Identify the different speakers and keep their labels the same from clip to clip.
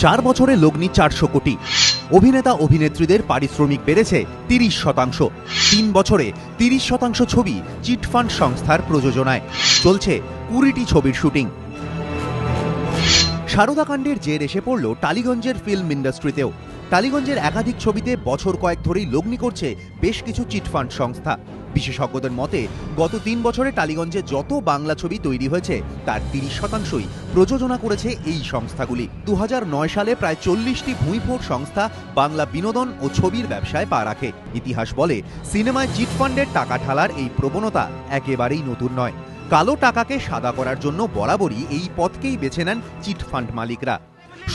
Speaker 1: 4 বছরে লগ্নি 400 কোটি। অভিনেতা অভিনেত্রীদের পারিশ্রমিক বেড়েছে 30%। 3 বছরে 30% ছবি চিটফান্ড সংস্থার প্রযোজনায়। চলছে 20টি ছবির শুটিং। সারদাকাণ্ডের জের এসে পড়ল টালিগঞ্জের ফিল্ম ইন্ডাস্ট্রিতেও। টালিগঞ্জের একাধিক ছবিতে বছর কয়েক ধরেই লগ্নি করছে বেশ কিছু চিটফান্ড সংস্থা। বিশেষজ্ঞদের মতে গত 3 বছরে টালিগঞ্জে যত বাংলা ছবি তৈরি হয়েছে তার 30%ই প্রযোজনা করেছে এই সংস্থাগুলি। 2009 সালে প্রায় 40টি ভূঁইফোর সংস্থা বাংলা বিনোদন ও ছবির ব্যবসায় পা রাখে। ইতিহাস বলে সিনেমায় চিটফান্ডের টাকা ঢালার এই প্রবণতা একেবারেই নতুন নয়। কালো টাকাকে সাদা করার জন্য বরাবরই এই পথকেই বেছে নেন চিটফান্ড মালিকরা।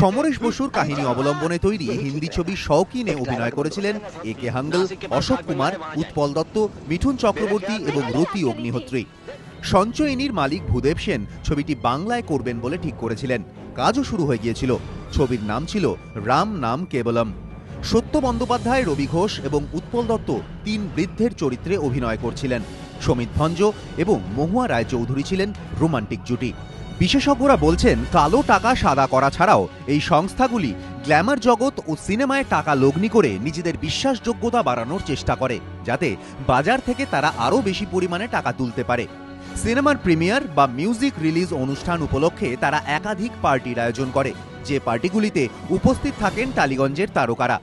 Speaker 1: সমরেশ বসুর কাহিনী অবলম্বনে তৈরি হিন্দি ছবি শৌকিনে অভিনয় করেছিলেন একে হাঙ্গল, অশোক কুমার, উৎপল দত্ত, মিঠুন চক্রবর্তী এবং রতি অগ্নিহোত্রী। সঞ্চয়িনীর মালিক ভূদেব সেন ছবিটি বাংলায় করবেন বলে ঠিক করেছিলেন। কাজও শুরু হয়ে গিয়েছিল। ছবির নাম ছিল রাম নাম কেবলম। সত্য বন্দ্যোপাধ্যায়, রবি ঘোষ এবং উৎপল দত্ত 3 বৃদ্ধের চরিত্রে অভিনয় করছিলেন। সমিত ভঞ্জ এবং মহুয়া রায়চৌধুরী ছিলেন রোমান্টিক জুটি। বিশেষজ্ঞরা বলছেন কালো টাকা সাদা করা ছাড়াও এই সংস্থাগুলি গ্ল্যামার জগৎ ও সিনেমায় টাকা লগ্নি করে নিজেদের বিশ্বাসযোগ্যতা বাড়ানোর চেষ্টা করে, যাতে বাজার থেকে তারা আরও বেশি পরিমাণে টাকা তুলতে পারে। সিনেমার প্রিমিয়ার বা মিউজিক রিলিজ অনুষ্ঠান উপলক্ষে তারা একাধিক পার্টির আয়োজন করে, যে পার্টিগুলিতে উপস্থিত থাকেন টালিগঞ্জের তারকারা।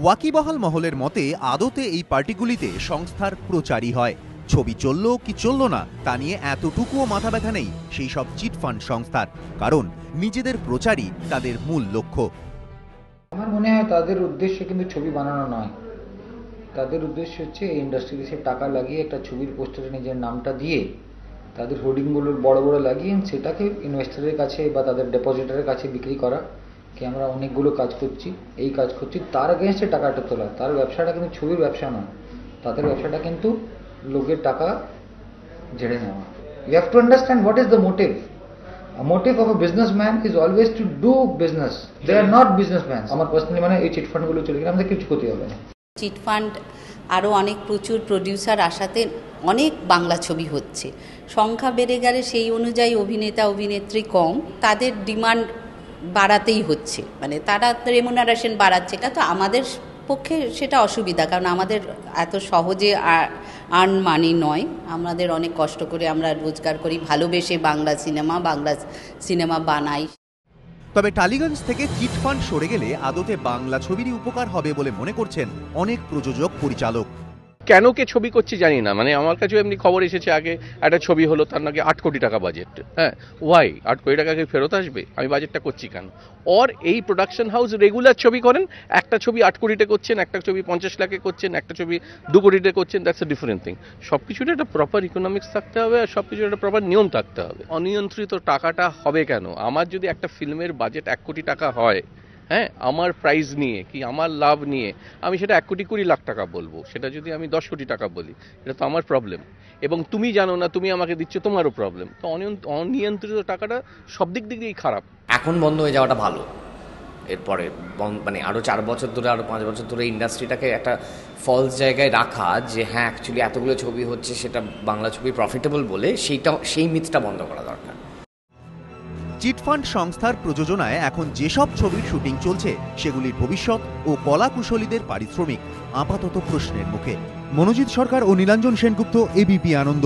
Speaker 1: ওয়াকিবহাল মহলের মতে আদতে এই পার্টিগুলিতে সংস্থার প্রচারই হয়। ছবি চলল কি চলল না তা নিয়ে এতটুকুও মাথা ব্যথা নেই সেই সব চিটফান্ড সংস্থার, কারণ নিজেদের প্রচারই তাদের মূল লক্ষ্য।
Speaker 2: আমার মনে হয় তাদের উদ্দেশ্য কিন্তু ছবি বানানো নয়। তাদের উদ্দেশ্য হচ্ছে এই ইন্ডাস্ট্রিতে সে টাকা লাগিয়ে একটা ছবির পোস্টারে নিজের নামটা দিয়ে তাদের হোর্ডিংগুলো বড় বড় লাগিয়ে সেটাকে ইনভেস্টরের কাছে বা তাদের ডেপোজিটারের কাছে বিক্রি করা, কি আমরা অনেকগুলো কাজ করছি, এই কাজ করছি, তার এগেনস্টে টাকাটা তোলা। তার ব্যবসাটা কিন্তু ছবির ব্যবসা নয়, তাদের ব্যবসাটা কিন্তু লোকের টাকা ঝেড়ে নেওয়া। You have to understand what is the motive. A motive of a businessman is always to do business. They are not businessmen. আমার পার্সোনালি মানে এই চিটফান্ডগুলো চলে গেলে আমাদের কিছু ক্ষতি হবে না।
Speaker 3: চিটফান্ড আরও অনেক প্রচুর প্রডিউসার আসাতে অনেক বাংলা ছবি হচ্ছে, সংখ্যা বেড়ে গেলে সেই অনুযায়ী অভিনেতা অভিনেত্রী কম, তাদের ডিমান্ড বাড়াতেই হচ্ছে, মানে তারা রেমুনারেশন বাড়াচ্ছে। তো আমাদের পক্ষে সেটা অসুবিধা, কারণ আমাদের এত সহজে আর্ন মানি নয়। আমাদের অনেক কষ্ট করে আমরা রোজগার করি, ভালোবেসে বাংলা সিনেমা বানাই।
Speaker 1: তবে টালিগঞ্জ থেকে চিটফান্ড সরে গেলে আদতে বাংলা ছবিরই উপকার হবে বলে মনে করছেন অনেক প্রযোজক পরিচালক।
Speaker 4: কেন কে ছবি করছি জানি না, মানে আমার কাছেও এমনি খবর এসেছে আগে একটা ছবি হলো, তার নাকি 8 কোটি টাকা বাজেট। হ্যাঁ, ওয়াই 8 কোটি টাকা ফেরত আসবে? আমি বাজেটটা করছি কেন? ওর এই প্রোডাকশন হাউস রেগুলার ছবি করেন, একটা ছবি 8 কোটিতে করছেন, একটা ছবি 50 লাখে করছেন, একটা ছবি 2 কোটিতে করছেন, দ্যাটস এ ডিফারেন্ট থিং। সব কিছুর একটা প্রপার ইকোনমিক্স থাকতে হবে আর সব কিছুর একটা প্রপার নিয়ম থাকতে হবে। অনিয়ন্ত্রিত টাকাটা হবে কেন? আমার যদি একটা ফিল্মের বাজেট 1 কোটি টাকা হয়, হ্যাঁ, আমার প্রাইস নিয়ে কি আমার লাভ নিয়ে আমি সেটা 1,20,00,000 টাকা বলবো, সেটা যদি আমি 10 কোটি টাকা বলি, এটা তো আমার প্রবলেম। এবং তুমি জানো না, তুমি আমাকে দিচ্ছ, তোমারও প্রবলেম। তো অনিয়ন্ত্রিত টাকাটা সব দিক দিয়েই খারাপ।
Speaker 5: এখন বন্ধ হয়ে যাওয়াটা ভালো। এরপরে মানে আরও 4 বছর ধরে, আরও 5 বছর ধরে ইন্ডাস্ট্রিটাকে একটা ফলস জায়গায় রাখা যে হ্যাঁ অ্যাকচুয়ালি এতগুলো ছবি হচ্ছে, সেটা বাংলা ছবি প্রফিটেবল বলে, সেই মিথটা বন্ধ করা দরকার।
Speaker 1: চিটফান্ড সংস্থার প্রযোজনায় এখন যেসব ছবির শুটিং চলছে সেগুলির ভবিষ্যৎ ও কলাকুশলীদের পারিশ্রমিক আপাতত প্রশ্নের মুখে। মনোজিৎ সরকার ও নীলাঞ্জন সেনগুপ্ত, এবিপি আনন্দ।